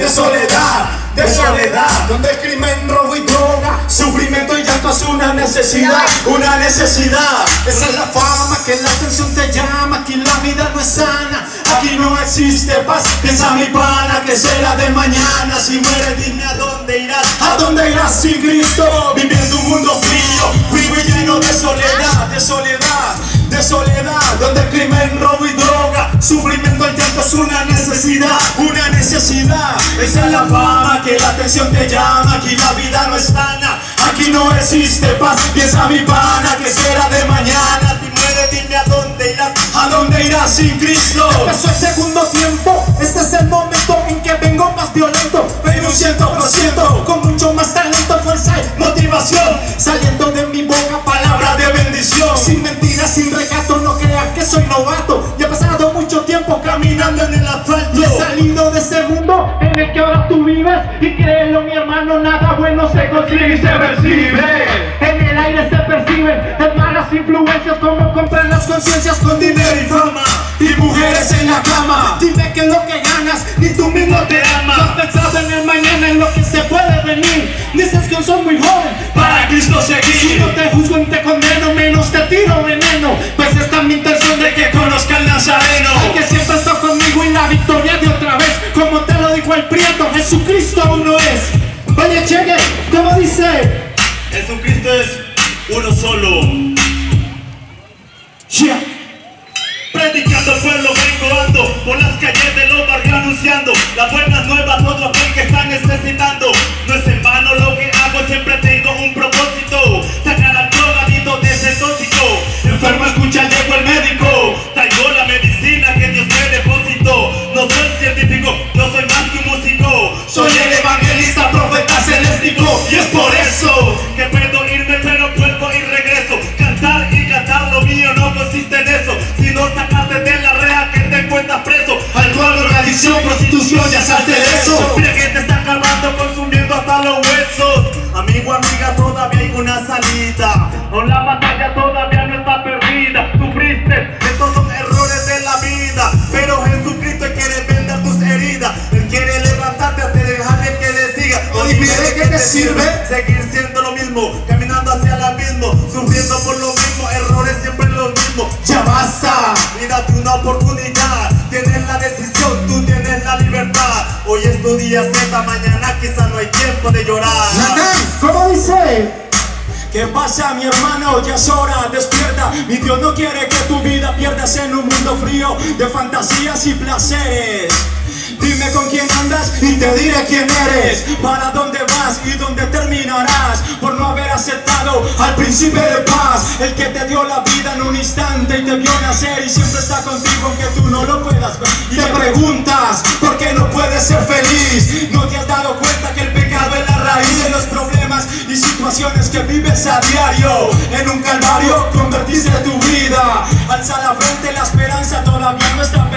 de soledad, donde el crimen, robo y droga, sufrimiento y llanto es una necesidad, una necesidad. Esa es la fama, que la atención te llama. Aquí la vida no es sana, aquí no existe paz. Piensa mi pana, que será de mañana. Si mueres dime a dónde irás, a dónde irás sin Cristo, viviendo un mundo frío y lleno de soledad, de soledad, de soledad, donde el crimen, robo y droga, sufrimiento y llanto es una necesidad, una necesidad. Esa es la fama, que la atención te llama. Aquí la vida no es sana, aquí no existe paz. Piensa mi pana, que será de mañana. Si mueres dime a dónde irás sin Cristo. Empezó el segundo tiempo, este es el momento en que vengo más violento, pero un 100%, con mucho más talento, fuerza y motivación, saliendo de mi boca palabras de bendición. Sin mentiras, sin recato, no creas que soy novato. Ya he pasado mucho tiempo caminando en el asfalto. Y he salido de ese mundo en el que ahora tú vives. Y créelo mi hermano, nada bueno se consigue y se percibe. En el aire se perciben las malas influencias, como compran las conciencias con dinero y fama, y mujeres en la cama. Dime qué es lo que ganas, ni tú mismo te amas. No has pensado en el mañana, en lo que se puede venir. Dices que soy muy joven, para Cristo seguir. No te juzgo ni te condeno, menos te tiro veneno. Pues esta es mi intención, de que conozca al Nazareno, el que siempre está conmigo y la victoria de otra vez. Como te lo dijo el prieto, Jesucristo uno es. Oye, cheque, ¿cómo dice? Jesucristo es uno solo. Yeah. Predicando al pueblo vengo ando, por las calles de los barrios anunciando las buenas nuevas, todo aquel que está necesitando. No es en vano lo que hago, siempre tengo un propósito: sacar al drogadito de ese tóxico. Enfermo escucha, llegó el médico, traigo la medicina que Dios me depositó. No soy científico, yo soy más que un músico. Soy el evangelista, profeta celestico. Y es por eso que puedo irme, pero vuelvo y regreso. Cantar y cantar, lo mío no consiste en eso, sino sacarte de la rea que te encuentras preso. Alcohol, drogadicción, prostitución, ya salte de eso. Mira que te está acabando, consumiendo hasta los huesos. Amigo, amiga, todavía hay una salida. No, la batalla todavía no está perdida. Sufriste, estos son errores de la vida, pero Jesucristo quiere vender tus heridas. Él quiere levantarte hasta dejarle que le siga. ¿Y mire qué te sirve? Seguir siendo lo mismo, caminando hacia el abismo, sufriendo por lo mismo, errores siempre los mismos. Ya basta. Mírate una oportunidad, tienes la decisión, tú tienes la libertad. Hoy es tu día Z, mañana quizá no hay tiempo de llorar. ¿Cómo dice? ¿Qué pasa, mi hermano? Ya es hora, despierta. Mi Dios no quiere que tu vida pierdas en un mundo frío de fantasías y placeres. Dime con quién andas y te diré quién eres, para dónde vas y dónde terminarás, por no haber aceptado al príncipe de paz, el que te dio la vida en un instante y te vio nacer y siempre está contigo aunque tú no lo puedas ver. Y te preguntas, ¿por qué no puedes ser feliz? ¿No te has dado cuenta que el pecado es la raíz de los problemas y situaciones que vives a diario? En un calvario convertiste tu vida. Alza la frente, la esperanza todavía no está